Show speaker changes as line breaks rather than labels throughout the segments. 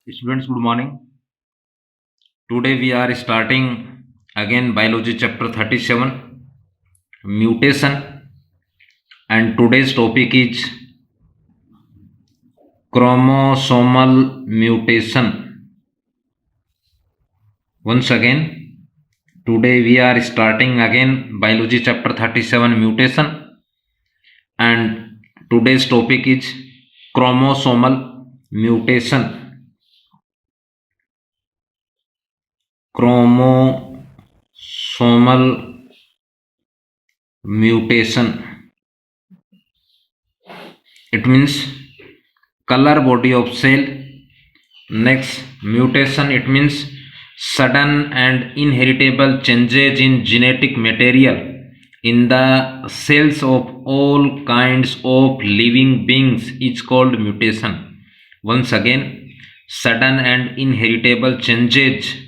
Students, good morning. Today we are starting again biology chapter 37, mutation, and today's topic is chromosomal mutation. Once again, today we are starting again biology chapter 37, mutation, and today's topic is chromosomal mutation. Chromosomal mutation. It means color body of cell. Next, mutation, it means sudden and inheritable changes in genetic material in the cells of all kinds of living beings is called mutation. Once again, sudden and inheritable changes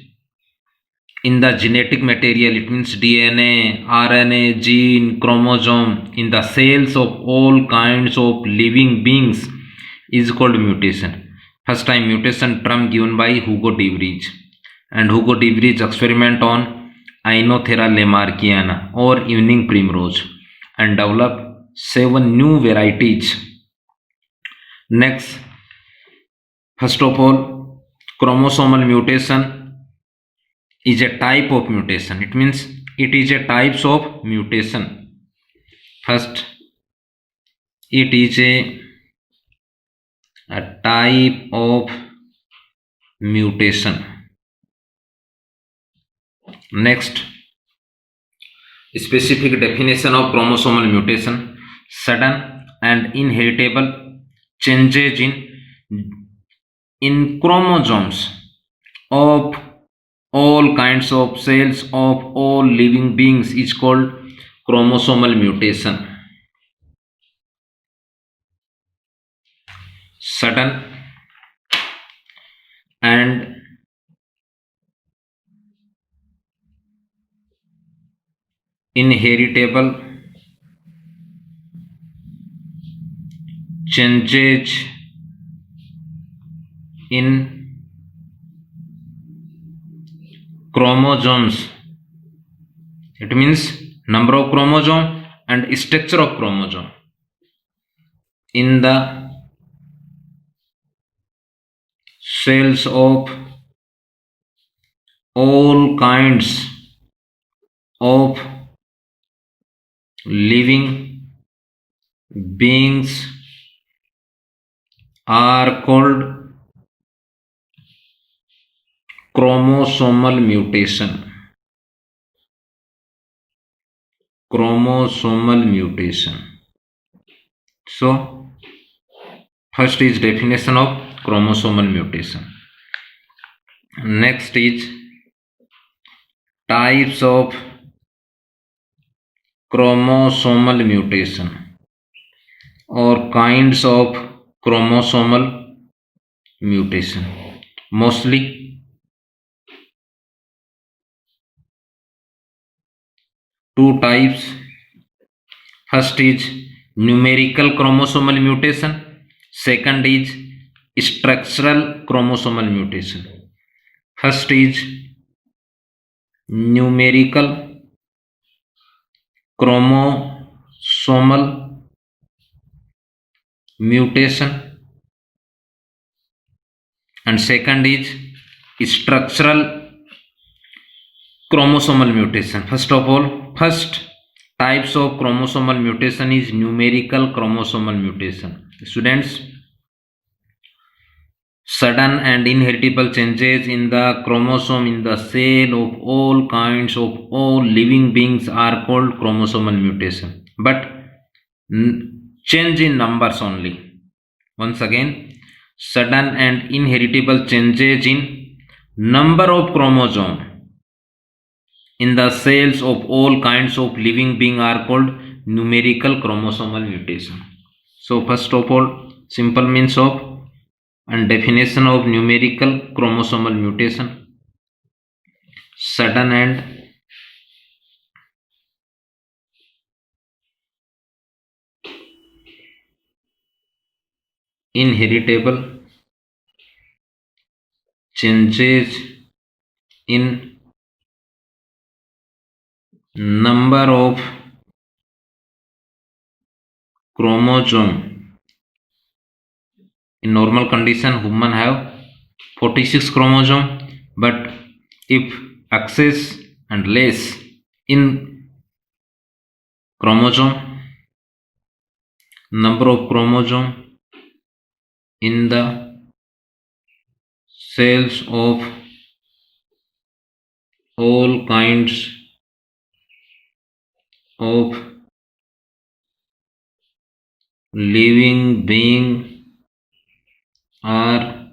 in the genetic material, it means DNA, RNA, gene, chromosome in the cells of all kinds of living beings is called mutation. First time mutation term given by Hugo de Vries, and Hugo de Vries experiment on Ainothera lamarckiana or evening primrose and developed 7 new varieties. Next, first of all, chromosomal mutation is a type of mutation. It means it is a types of mutation. First, it is a type of mutation. Next, specific definition of chromosomal mutation: sudden and inheritable changes in chromosomes of all kinds of cells of all living beings is called chromosomal mutation. Sudden and inheritable changes in chromosomes. It means number of chromosome and structure of chromosome in the cells of all kinds of living beings are called chromosomal mutation. Chromosomal mutation. So, first is definition of chromosomal mutation. Next is types of chromosomal mutation or kinds of chromosomal mutation. Mostly two types. First is numerical chromosomal mutation. Second is structural chromosomal mutation. First is numerical chromosomal mutation and second is structural chromosomal mutation. First of all, first types of chromosomal mutation is numerical chromosomal mutation. Students, sudden and inheritable changes in the chromosome in the cell of all kinds of all living beings are called chromosomal mutation, but change in numbers only. Once again, sudden and inheritable changes in number of chromosome in the cells of all kinds of living being are called numerical chromosomal mutation. So first of all, simple means of and definition of numerical chromosomal mutation: sudden and inheritable changes in number of chromosome. In normal condition, human have 46 chromosome, but if excess and less in chromosome, number of chromosome in the cells of all kinds of living being are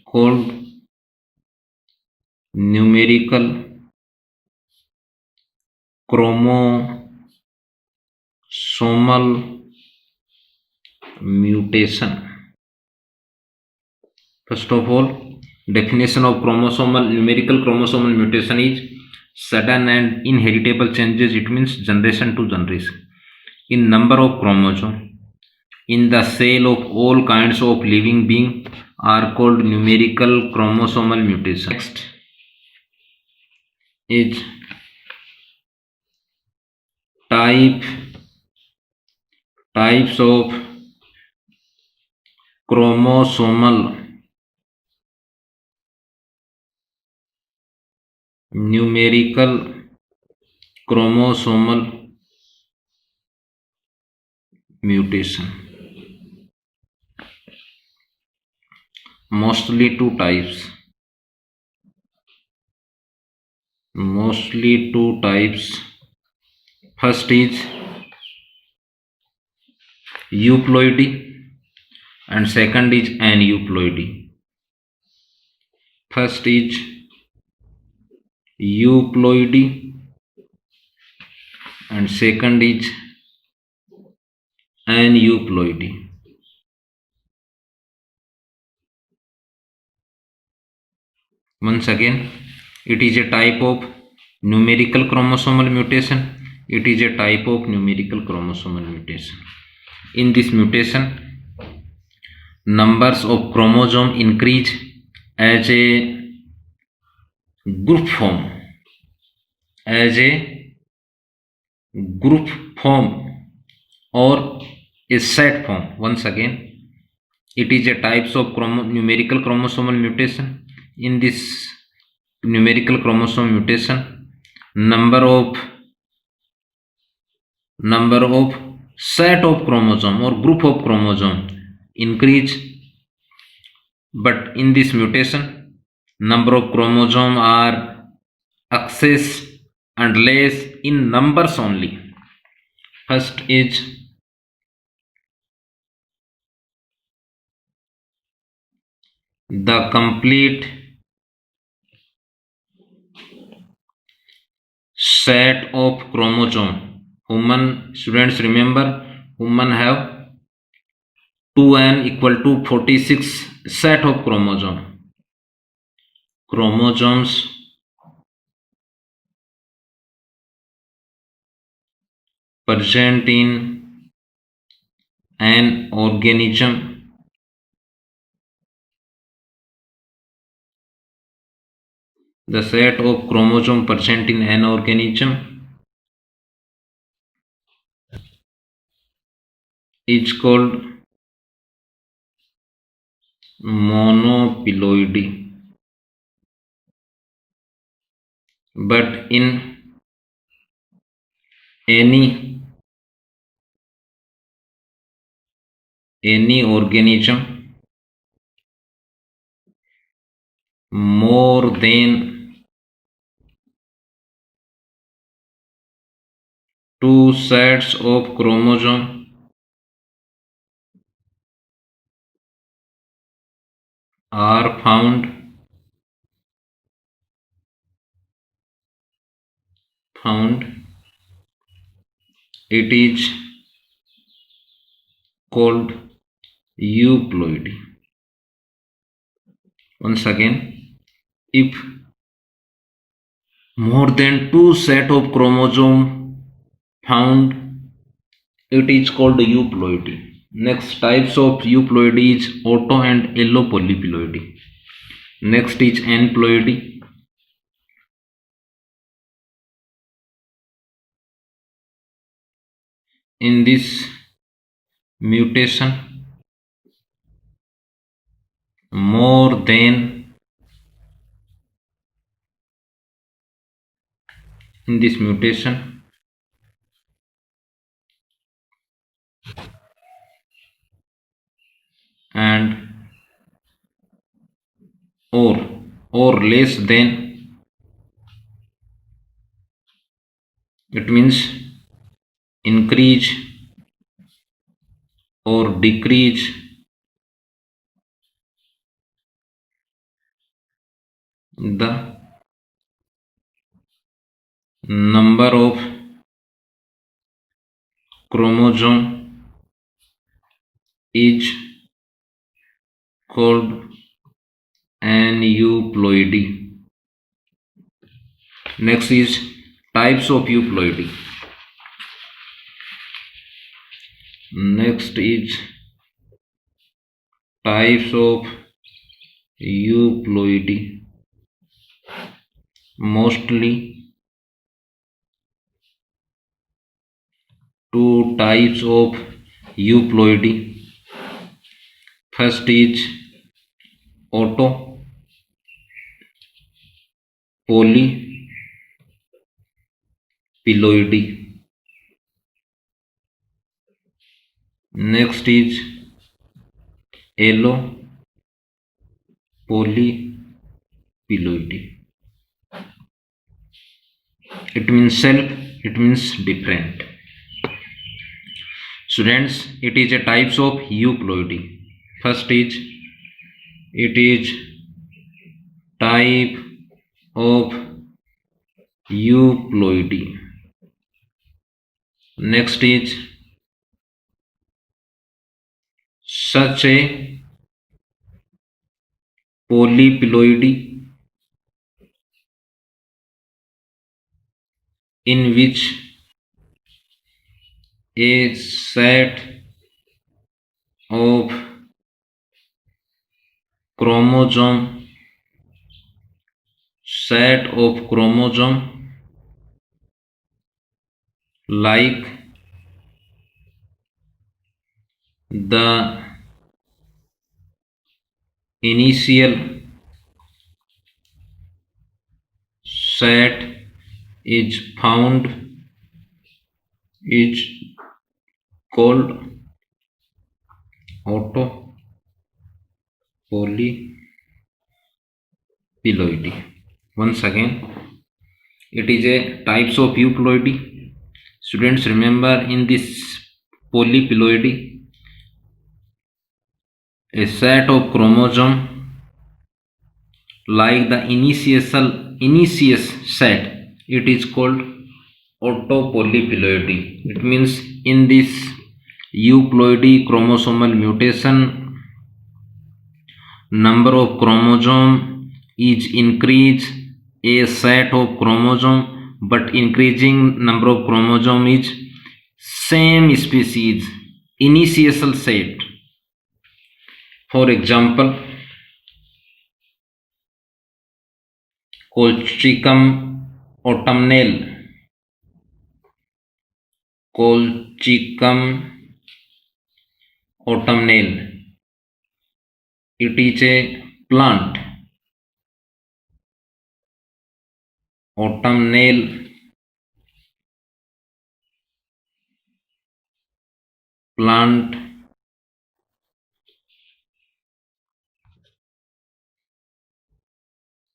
called numerical chromosomal mutation. First of all, definition of numerical chromosomal mutation is sudden and inheritable changes. It means generation to generation in number of chromosome in the cell of all kinds of living being are called numerical chromosomal mutation. Next is types of chromosomal numerical chromosomal mutation. Mostly two types. First is euploidy and second is aneuploidy. First is euploidy and second is aneuploidy. Once again, it is a type of numerical chromosomal mutation. It is a type of numerical chromosomal mutation. In this mutation, numbers of chromosome increase as a group form, or a set form. Once again, it is a types of numerical chromosomal mutation. In this numerical chromosome mutation, number of set of chromosome or group of chromosome increase, but in this mutation, number of chromosome are excess and less in numbers only. First is the complete set of chromosome. Human students, remember, human have 2n equal to 46 set of chromosomes present in an organism. The set of chromosome present in an organism is called monoploidy. But in any organism, more than two sets of chromosome are found. It is called euploidy. Once again, if more than two set of chromosome found, it is called euploidy. Next types of euploidy is auto and allo polyploidy. Next is aneuploidy. In this mutation, more than in this mutation and or less than, it means increase or decrease the number of chromosome is called aneuploidy. Next is types of euploidy. Next is types of euploidy. Mostly two types of euploidy. First is auto polyploidy. Next is allo polyploidy. It means self, it means different. Students, it is a types of euploidy. First is, it is type of euploidy. Next is such a polyploidy in which a set of chromosome like the initial set is found is called auto polyploidy. Once again, it is a types of euploidy. Students, remember, in this polyploidy, a set of chromosome like the initius set, it is called autopolyploidy. It means in this euploidy chromosomal mutation, number of chromosome is increase a set of chromosome, but increasing number of chromosome is same species initial set. For example, Colchicum autumnale. It is a plant. Autumnale plant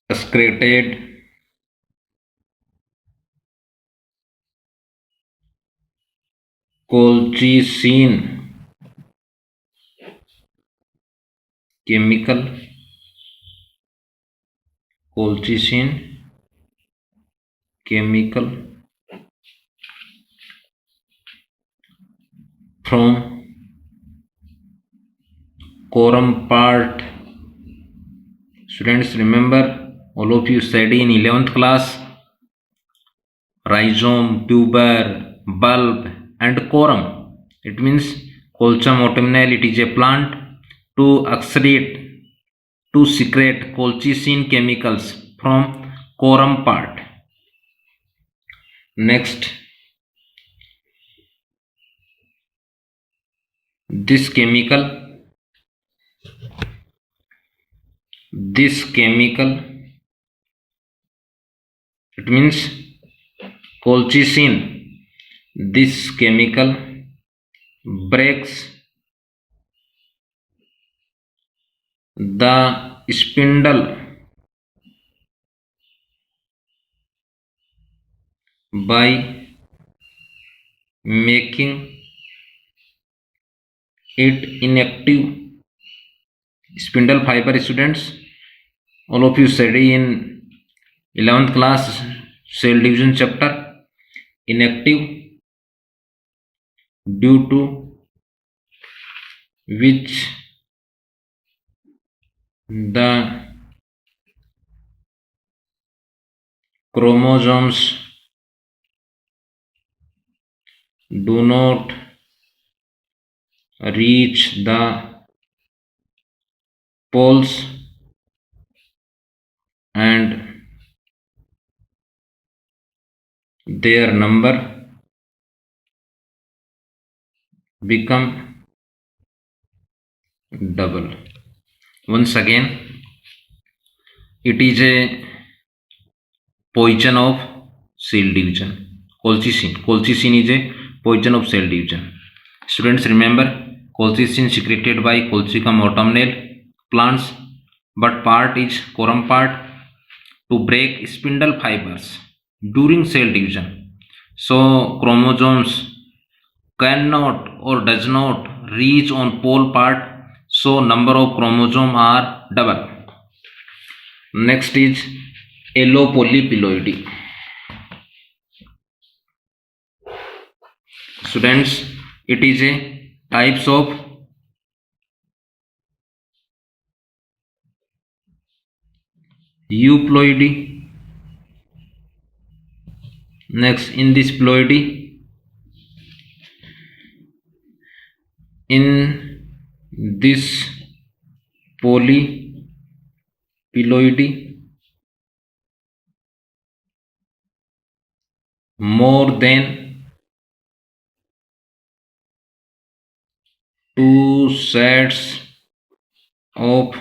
excreted colchicine chemical from corum part. Students, remember, all of you study in 11th class, rhizome, tuber, bulb and corum. It means Colchicum autumnale, it is a plant to excrete to secrete colchicine chemicals from corum part. Next, this chemical it means colchicine. This chemical breaks the spindle by making it inactive. Spindle fiber, students, all of you study in 11th class cell division chapter. Inactive, due to which the chromosomes do not reach the poles and their number become double. Once again, it is a poison of cell division. Colchicine is a poison of cell division. Students, remember, colchicine secreted by Colchicum autumnale plants, but part is corum part to break spindle fibers during cell division. So chromosomes cannot or does not reach on pole part, so number of chromosome are double. Next is allopolyploidy. Students, it is a types of euploidy. Next, in this ploidy, in this polyploidy, more than 2 sets of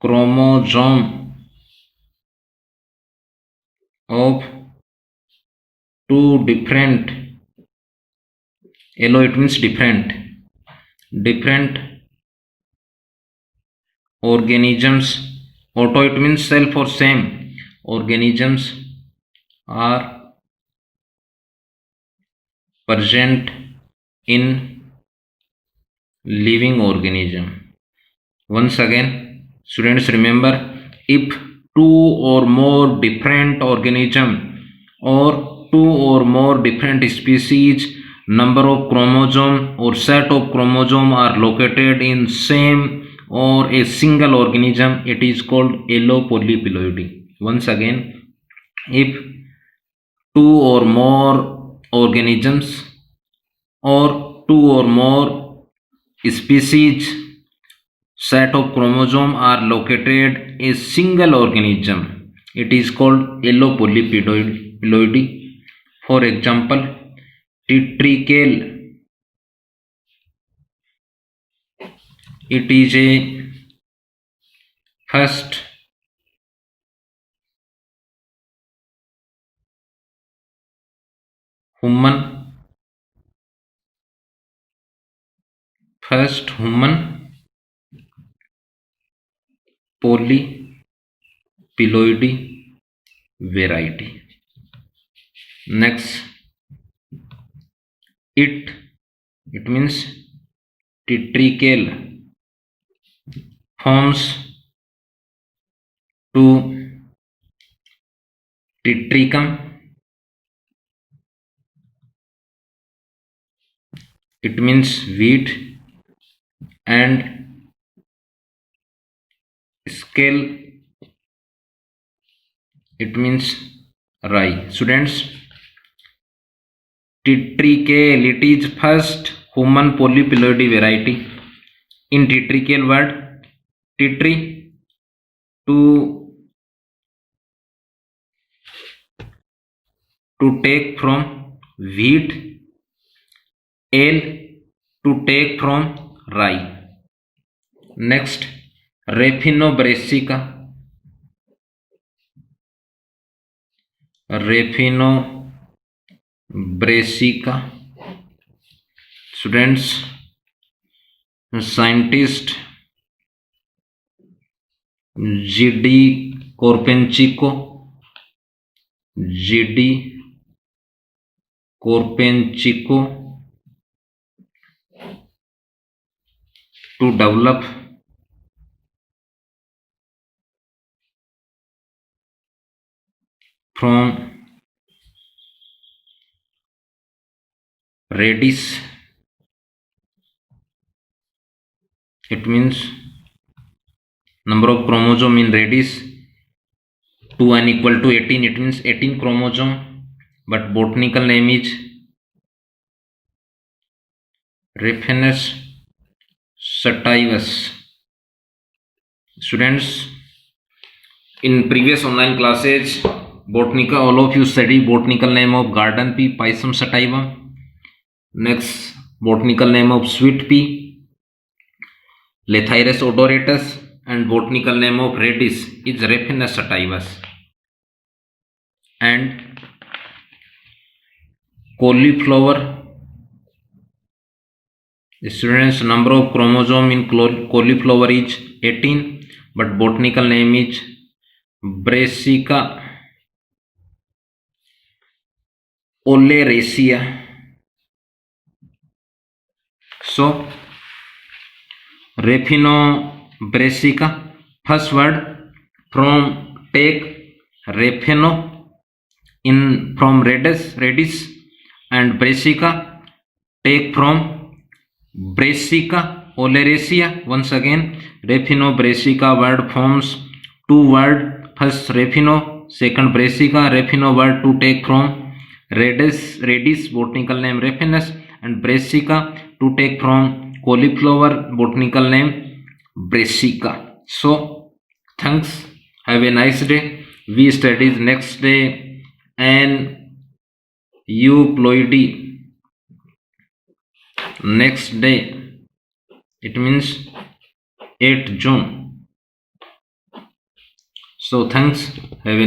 chromosome of 2 different, allo it means different organisms, auto it means self or same organisms are present in living organism. Once again, students, remember, if 2 or more different organism or 2 or more different species, number of chromosome or set of chromosome are located in same or a single organism, it is called allopolyploidy. Once again, if 2 or more organisms or 2 or more species set of chromosome are located in a single organism, it is called allopolyploidy. For example, tetracle, it is a first human polyploidy variety. Next, it means tetracle forms to tetricum, it means wheat, and scale, it means rye. Students, tetracle, it is first human polyploidy variety. In tetracle word, T tree to take from wheat. L to take from rye. Next, Refino brassica. Refino brassica. Students, scientist G.D. Corpenchico. G.D. Corpenchico to develop from radish. It means number of chromosome in radish 2 and equal to 18. It means 18 chromosome, but botanical name is Raphanus sativus. Students, in previous online classes, botanica, all of you study botanical name of garden pea, Pisum sativum. Next, botanical name of sweet pea, Lathyrus odoratus, and botanical name of radish is Raphanus sativus. And cauliflower, students, number of chromosome in cauliflower is 18, but botanical name is Brassica oleracea. So, Refino brassica, first word from take Refino in from radish, and brassica take from Brassica oleracea. Once again, Refino brassica word forms two word, first Refino, second brassica. Refino word to take from radish, botanical name Raphanus, and brassica to take from cauliflower, botanical name Brassica. So thanks, have a nice day. We study next day and euploidy. Next day, it means 8 June. So thanks, have a